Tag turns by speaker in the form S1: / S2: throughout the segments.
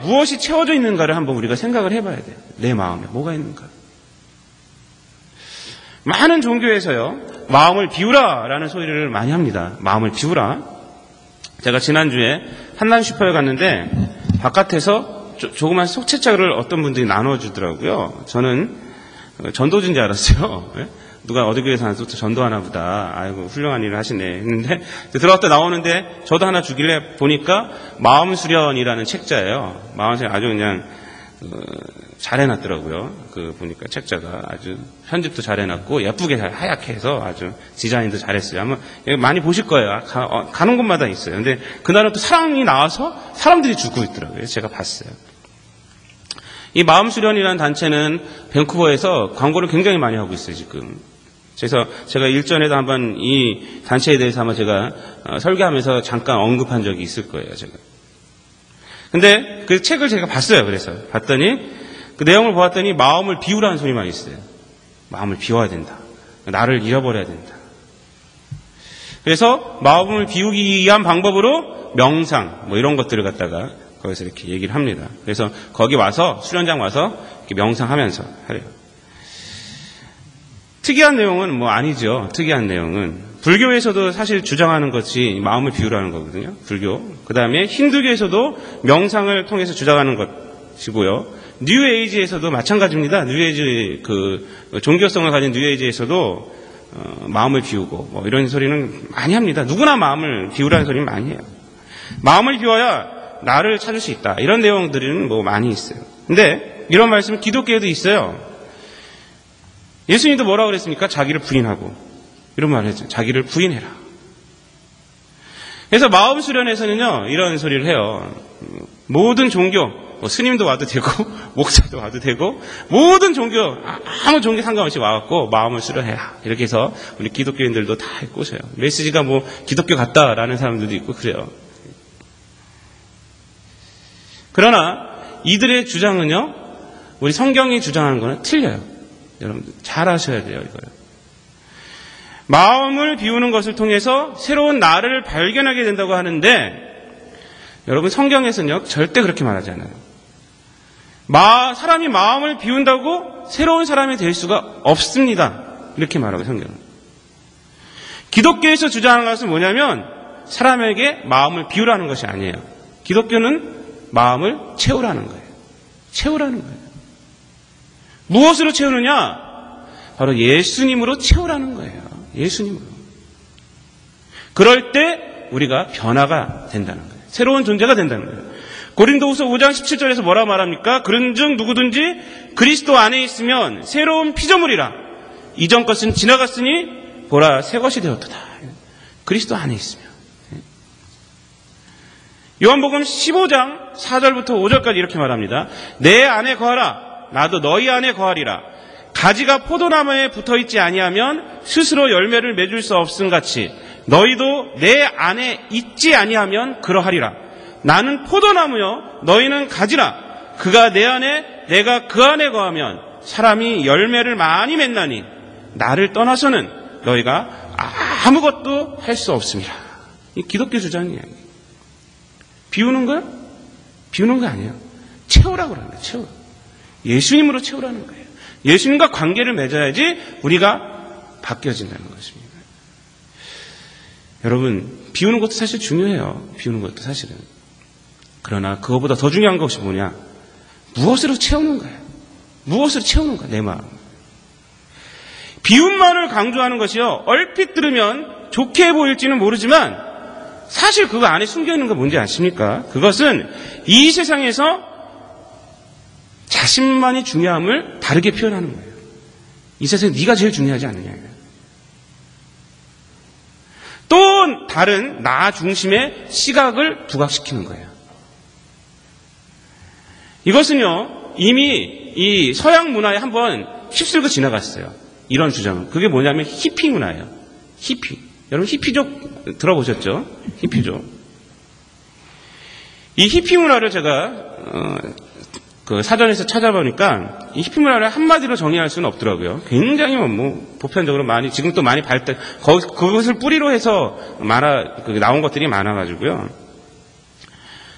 S1: 무엇이 채워져 있는가를 한번 우리가 생각을 해봐야 돼요. 내 마음에 뭐가 있는가. 많은 종교에서요, 마음을 비우라라는 소리를 많이 합니다. 마음을 비우라. 제가 지난주에 한남 슈퍼에 갔는데 바깥에서 조그만 속채짝을 어떤 분들이 나눠주더라고요. 저는 전도주인 줄 알았어요. 누가 어디 교회에서 하나 또 전도하나 보다. 아이고 훌륭한 일을 하시네 했는데 들어갔다 나오는데 저도 하나 주길래 보니까 마음수련이라는 책자예요. 마음수련 아주 그냥 잘 해놨더라고요. 보니까 책자가 아주 편집도 잘 해놨고 예쁘게 잘 하얗게 해서 아주 디자인도 잘했어요. 아마 많이 보실 거예요. 가는 곳마다 있어요. 근데 그날은 또 사랑이 나와서 사람들이 죽고 있더라고요. 제가 봤어요. 이 마음수련이라는 단체는 밴쿠버에서 광고를 굉장히 많이 하고 있어요, 지금. 그래서 제가 일전에도 한번 이 단체에 대해서 아마 제가 설교하면서 잠깐 언급한 적이 있을 거예요, 제가. 근데 그 책을 제가 봤어요, 그래서. 봤더니, 그 내용을 보았더니 마음을 비우라는 소리만 있어요. 마음을 비워야 된다. 나를 잃어버려야 된다. 그래서 마음을 비우기 위한 방법으로 명상, 뭐 이런 것들을 갖다가 거기서 이렇게 얘기를 합니다. 그래서 거기 와서, 수련장 와서 이렇게 명상하면서 하래요. 특이한 내용은 뭐 아니죠. 특이한 내용은. 불교에서도 사실 주장하는 것이 마음을 비우라는 거거든요. 불교. 그 다음에 힌두교에서도 명상을 통해서 주장하는 것이고요. 뉴에이지에서도 마찬가지입니다. 뉴에이지, 종교성을 가진 뉴에이지에서도, 마음을 비우고, 뭐 이런 소리는 많이 합니다. 누구나 마음을 비우라는 소리는 많이 해요. 마음을 비워야 나를 찾을 수 있다. 이런 내용들은 뭐 많이 있어요. 근데 이런 말씀은 기독교에도 있어요. 예수님도 뭐라고 그랬습니까? 자기를 부인하고. 이런 말을 했죠. 자기를 부인해라. 그래서 마음 수련에서는요, 이런 소리를 해요. 모든 종교, 뭐 스님도 와도 되고, 목사도 와도 되고, 모든 종교, 아무 종교 상관없이 와갖고 마음을 수련해라. 이렇게 해서 우리 기독교인들도 다 꼬셔요. 메시지가 뭐 기독교 같다라는 사람들도 있고 그래요. 그러나 이들의 주장은요, 우리 성경이 주장하는 거는 틀려요. 여러분들 잘 아셔야 돼요, 이거요. 마음을 비우는 것을 통해서 새로운 나를 발견하게 된다고 하는데, 여러분 성경에서는요, 절대 그렇게 말하지 않아요. 사람이 마음을 비운다고 새로운 사람이 될 수가 없습니다. 이렇게 말하고 성경은. 기독교에서 주장하는 것은 뭐냐면, 사람에게 마음을 비우라는 것이 아니에요. 기독교는 마음을 채우라는 거예요. 채우라는 거예요. 무엇으로 채우느냐? 바로 예수님으로 채우라는 거예요. 예수님으로. 그럴 때 우리가 변화가 된다는 거예요. 새로운 존재가 된다는 거예요. 고린도후서 5장 17절에서 뭐라고 말합니까? 그런즉 누구든지 그리스도 안에 있으면 새로운 피조물이라. 이전 것은 지나갔으니 보라 새 것이 되었도다. 그리스도 안에 있으면. 요한복음 15장 4절부터 5절까지 이렇게 말합니다. 내 안에 거하라. 나도 너희 안에 거하리라. 가지가 포도나무에 붙어있지 아니하면 스스로 열매를 맺을 수 없음같이 너희도 내 안에 있지 아니하면 그러하리라. 나는 포도나무요 너희는 가지라. 그가 내 안에 내가 그 안에 거하면 사람이 열매를 많이 맺나니 나를 떠나서는 너희가 아무것도 할 수 없습니다. 이 기독교 주장이에요. 비우는 거요? 비우는 거 아니에요. 채우라고 그러는 거예요. 채우. 예수님으로 채우라는 거예요. 예수님과 관계를 맺어야지 우리가 바뀌어진다는 것입니다. 여러분, 비우는 것도 사실 중요해요. 비우는 것도 사실은. 그러나 그것보다 더 중요한 것이 뭐냐? 무엇으로 채우는 거예요. 무엇으로 채우는 거야, 내 마음. 비움만을 강조하는 것이요. 얼핏 들으면 좋게 보일지는 모르지만 사실 그거 안에 숨겨있는 거 뭔지 아십니까? 그것은 이 세상에서 자신만이 중요함을 다르게 표현하는 거예요. 이 세상에 네가 제일 중요하지 않느냐. 또 다른 나 중심의 시각을 부각시키는 거예요. 이것은요, 이미 이 서양 문화에 한번 휩쓸고 지나갔어요. 이런 주장은. 그게 뭐냐면 히피 문화예요. 히피. 여러분 히피족 들어보셨죠? 히피족. 이 히피 문화를 제가 그 사전에서 찾아보니까 이 히피 문화를 한마디로 정의할 수는 없더라고요. 굉장히 뭐 보편적으로 많이 지금 또 많이 발달 그것을 뿌리로 해서 나온 것들이 많아가지고요.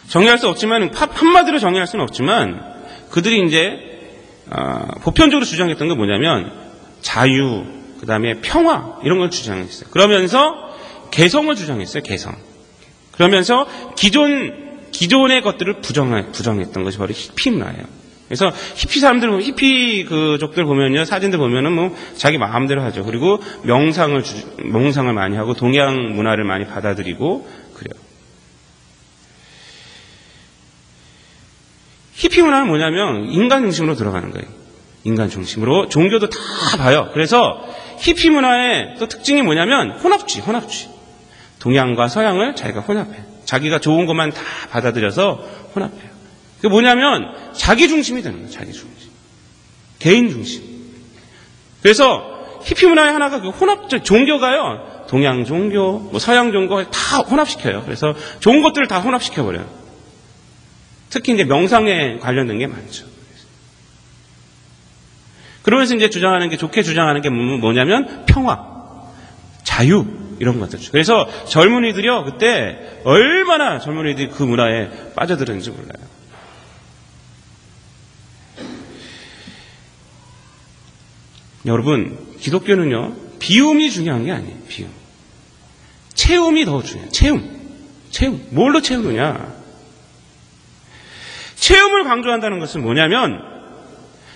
S1: 정리할 수 없지만, 한마디로 정리할 수는 없지만, 그들이 이제, 보편적으로 주장했던 게 뭐냐면, 자유, 그 다음에 평화, 이런 걸 주장했어요. 그러면서 개성을 주장했어요, 개성. 그러면서 기존의 것들을 부정했던 것이 바로 히피 문화예요. 그래서 히피 사람들, 히피족들 보면요, 사진들 보면은 뭐 자기 마음대로 하죠. 그리고 명상을 많이 하고 동양 문화를 많이 받아들이고 그래요. 히피 문화는 뭐냐면 인간 중심으로 들어가는 거예요. 인간 중심으로. 종교도 다 봐요. 그래서 히피 문화의 또 특징이 뭐냐면 혼합주의. 동양과 서양을 자기가 혼합해요. 자기가 좋은 것만 다 받아들여서 혼합해요. 그게 뭐냐면 자기 중심이 되는 거예요. 자기 중심. 개인 중심. 그래서 히피 문화의 하나가 그 혼합적 종교가요. 동양 종교, 뭐 서양 종교 다 혼합시켜요. 그래서 좋은 것들을 다 혼합시켜버려요. 특히 이제 명상에 관련된 게 많죠. 그러면서 이제 좋게 주장하는 게 뭐냐면 평화, 자유, 이런 것들. 그래서 젊은이들이요, 그때 얼마나 젊은이들이 그 문화에 빠져들었는지 몰라요. 여러분, 기독교는요, 비움이 중요한 게 아니에요, 비움. 체움이 더 중요해요, 체움. 뭘로 채우느냐? 체움을 강조한다는 것은 뭐냐면,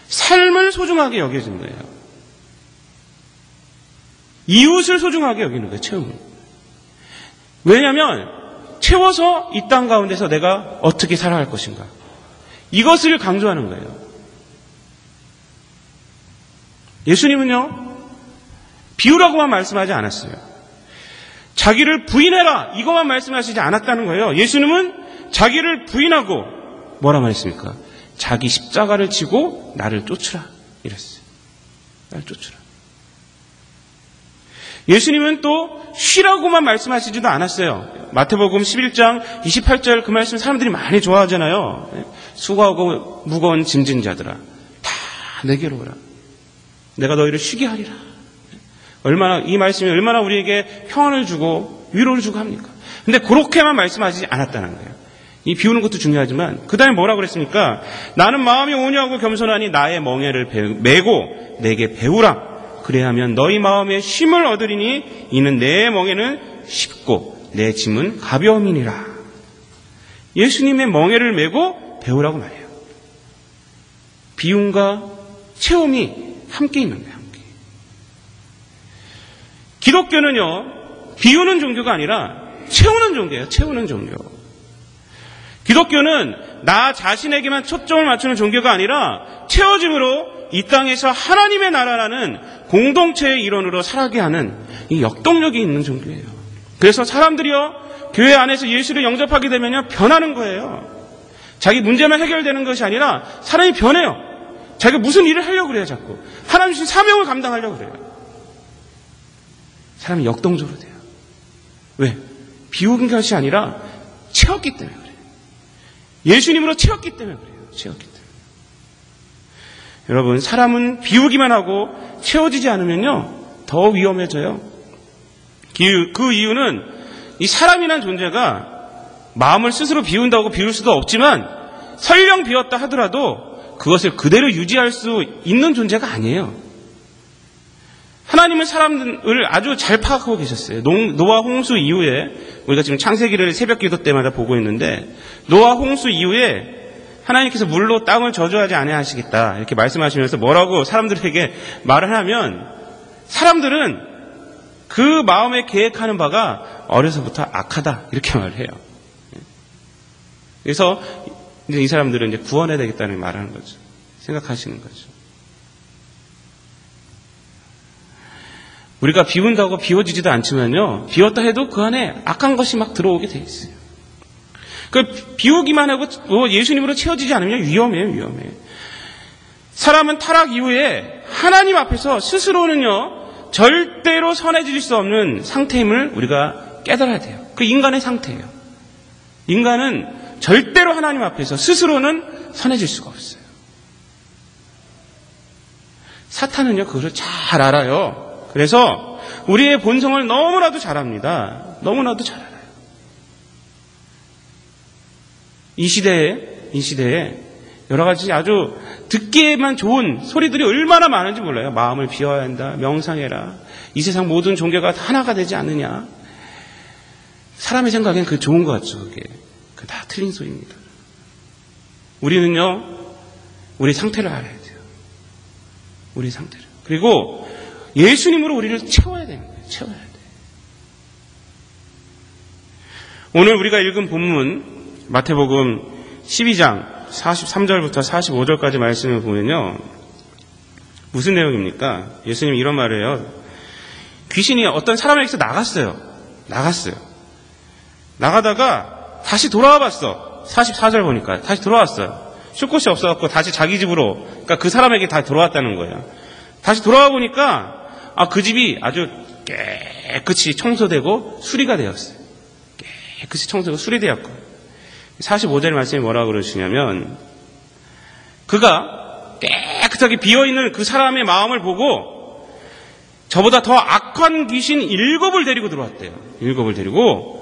S1: 삶을 소중하게 여겨지는 거예요. 이웃을 소중하게 여기는 거예요, 체움을. 왜냐하면, 채워서 이 땅 가운데서 내가 어떻게 살아갈 것인가. 이것을 강조하는 거예요. 예수님은요, 비우라고만 말씀하지 않았어요. 자기를 부인해라, 이것만 말씀하시지 않았다는 거예요. 예수님은 자기를 부인하고 뭐라 말했습니까? 자기 십자가를 지고 나를 쫓으라 이랬어요. 나를 쫓으라. 예수님은 또 쉬라고만 말씀하시지도 않았어요. 마태복음 11장 28절 그 말씀 사람들이 많이 좋아하잖아요. 수고하고 무거운 짐진 자들아 다 내게로 오라. 내가 너희를 쉬게 하리라. 이 말씀이 얼마나 우리에게 평안을 주고 위로를 주고 합니까? 근데 그렇게만 말씀하시지 않았다는 거예요. 이 비우는 것도 중요하지만 그 다음에 뭐라고 그랬습니까? 나는 마음이 온유하고 겸손하니 나의 멍에를 메고 내게 배우라. 그래야하면 너희 마음에 쉼을 얻으리니 이는 내 멍에는 쉽고 내 짐은 가벼움이니라. 예수님의 멍에를 메고 배우라고 말해요. 비움과 체험이 함께 있는 거예요. 함께. 기독교는요, 비우는 종교가 아니라 채우는 종교예요. 채우는 종교. 기독교는 나 자신에게만 초점을 맞추는 종교가 아니라 채워짐으로 이 땅에서 하나님의 나라라는 공동체의 일원으로 살아가게 하는 이 역동력이 있는 종교예요. 그래서 사람들이요, 교회 안에서 예수를 영접하게 되면요, 변하는 거예요. 자기 문제만 해결되는 것이 아니라 사람이 변해요. 자기가 무슨 일을 하려고 그래요, 자꾸. 하나님 주신 사명을 감당하려고 그래요. 사람이 역동적으로 돼요. 왜? 비운 것이 아니라 채웠기 때문에 그래요. 예수님으로 채웠기 때문에 그래요. 채웠기 때문에. 여러분, 사람은 비우기만 하고 채워지지 않으면요, 더 위험해져요. 그 이유는 이 사람이란 존재가 마음을 스스로 비운다고 비울 수도 없지만 설령 비웠다 하더라도 그것을 그대로 유지할 수 있는 존재가 아니에요. 하나님은 사람을 아주 잘 파악하고 계셨어요. 노아 홍수 이후에, 우리가 지금 창세기를 새벽 기도 때마다 보고 있는데, 노아 홍수 이후에 하나님께서 물로 땅을 저주하지 아니하시겠다 이렇게 말씀하시면서 뭐라고 사람들에게 말을 하면, 사람들은 그 마음에 계획하는 바가 어려서부터 악하다 이렇게 말을 해요. 그래서 이제 이 사람들은 이제 구원해야 되겠다는 말을 하는 거죠. 생각하시는 거죠. 우리가 비운다고 비워지지도 않지만요, 비웠다 해도 그 안에 악한 것이 막 들어오게 돼 있어요. 그 비우기만 하고 예수님으로 채워지지 않으면 위험해요. 사람은 타락 이후에 하나님 앞에서 스스로는요, 절대로 선해질 수 없는 상태임을 우리가 깨달아야 돼요. 그 인간의 상태예요. 인간은 절대로 하나님 앞에서 스스로는 선해질 수가 없어요. 사탄은요, 그것을 잘 알아요. 그래서 우리의 본성을 너무나도 잘 압니다. 너무나도 잘 알아요. 이 시대에 여러 가지 아주 듣기에만 좋은 소리들이 얼마나 많은지 몰라요. 마음을 비워야 한다. 명상해라. 이 세상 모든 종교가 다 하나가 되지 않느냐. 사람의 생각엔 그 좋은 것 같죠. 그게 다 틀린 소리입니다. 우리는요, 우리 상태를 알아야 돼요. 우리 상태를. 그리고 예수님으로 우리를 채워야 되는 거예요. 채워야 돼요. 오늘 우리가 읽은 본문 마태복음 12장 43절부터 45절까지 말씀을 보면요, 무슨 내용입니까? 예수님이 이런 말을 해요. 귀신이 어떤 사람에게서 나갔어요. 나가다가 다시 돌아와 봤어. 44절 보니까 다시 돌아왔어요. 쉴 곳이 없어갖고 다시 자기 집으로, 그러니까 그 사람에게 다 돌아왔다는 거예요. 다시 돌아와 보니까 그 집이 아주 깨끗이 청소되고 수리가 되었어요. 깨끗이 청소되고 수리되었고, 45절 말씀이 뭐라고 그러시냐면, 그가 깨끗하게 비어있는 그 사람의 마음을 보고 저보다 더 악한 귀신 7을 데리고 들어왔대요. 7을 데리고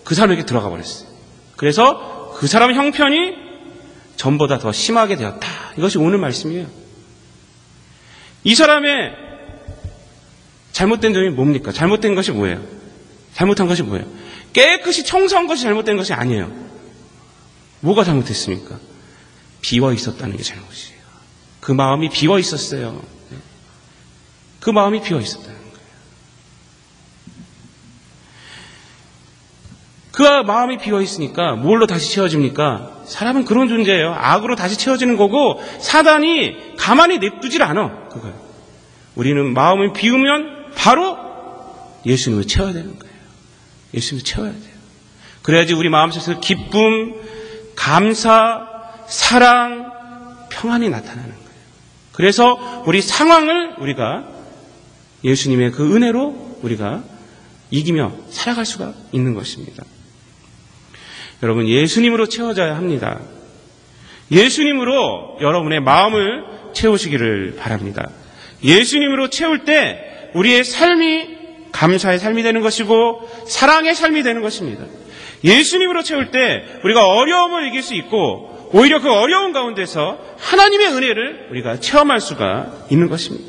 S1: 그 사람에게 들어가 버렸어요. 그래서 그 사람의 형편이 전보다 더 심하게 되었다. 이것이 오늘 말씀이에요. 이 사람의 잘못된 점이 뭡니까? 잘못된 것이 뭐예요? 잘못한 것이 뭐예요? 깨끗이 청소한 것이 잘못된 것이 아니에요. 뭐가 잘못했습니까? 비워 있었다는 게 잘못이에요. 그 마음이 비워 있었어요. 그 마음이 비워 있었다는 거예요. 그 마음이 비워 있으니까 뭘로 다시 채워집니까? 사람은 그런 존재예요. 악으로 다시 채워지는 거고, 사단이 가만히 냅두질 않아. 그거예요. 우리는 마음을 비우면 바로 예수님을 채워야 되는 거예요. 예수님을 채워야 돼요. 그래야지 우리 마음속에서 기쁨, 감사, 사랑, 평안이 나타나는 거예요. 그래서 우리 상황을 우리가 예수님의 그 은혜로 우리가 이기며 살아갈 수가 있는 것입니다. 여러분, 예수님으로 채워져야 합니다. 예수님으로 여러분의 마음을 채우시기를 바랍니다. 예수님으로 채울 때 우리의 삶이 감사의 삶이 되는 것이고 사랑의 삶이 되는 것입니다. 예수님으로 채울 때 우리가 어려움을 이길 수 있고 오히려 그 어려운 가운데서 하나님의 은혜를 우리가 체험할 수가 있는 것입니다.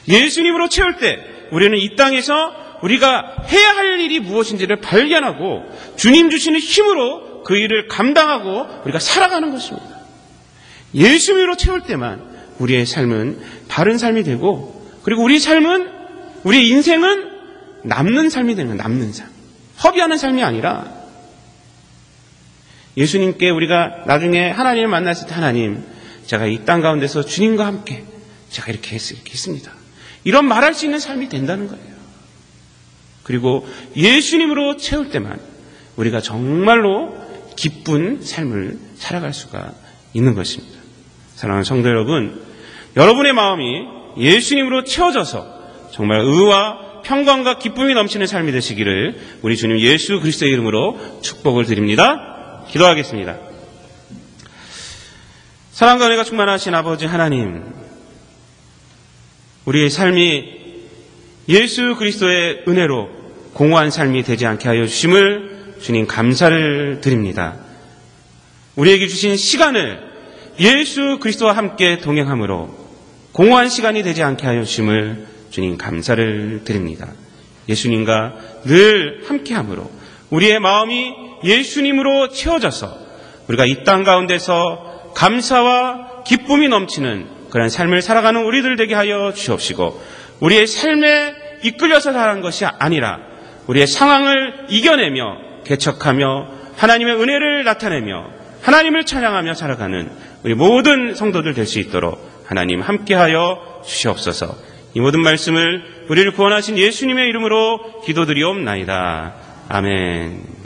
S1: 예수님으로 채울 때 우리는 이 땅에서 우리가 해야 할 일이 무엇인지를 발견하고 주님 주시는 힘으로 그 일을 감당하고 우리가 살아가는 것입니다. 예수님으로 채울 때만 우리의 삶은 바른 삶이 되고, 그리고 우리 삶은, 우리의 인생은 남는 삶이 되는 거예요. 남는 삶. 허비하는 삶이 아니라 예수님께 우리가 나중에 하나님을 만났을 때, 하나님, 제가 이 땅 가운데서 주님과 함께 제가 이렇게 했습니다. 이런 말할 수 있는 삶이 된다는 거예요. 그리고 예수님으로 채울 때만 우리가 정말로 기쁜 삶을 살아갈 수가 있는 것입니다. 사랑하는 성도 여러분, 여러분의 마음이 예수님으로 채워져서 정말 의와 평강과 기쁨이 넘치는 삶이 되시기를 우리 주님 예수 그리스도의 이름으로 축복을 드립니다. 기도하겠습니다. 사랑과 은혜가 충만하신 아버지 하나님, 우리의 삶이 예수 그리스도의 은혜로 공허한 삶이 되지 않게 하여 주심을 주님 감사를 드립니다. 우리에게 주신 시간을 예수 그리스도와 함께 동행함으로 공허한 시간이 되지 않게 하여 주심을 주님 감사를 드립니다. 예수님과 늘 함께함으로 우리의 마음이 예수님으로 채워져서 우리가 이 땅 가운데서 감사와 기쁨이 넘치는 그런 삶을 살아가는 우리들 되게 하여 주옵시고, 우리의 삶에 이끌려서 살아가는 것이 아니라 우리의 상황을 이겨내며 개척하며 하나님의 은혜를 나타내며 하나님을 찬양하며 살아가는 우리 모든 성도들 될 수 있도록 하나님 함께하여 주시옵소서. 이 모든 말씀을 우리를 구원하신 예수님의 이름으로 기도드리옵나이다. 아멘.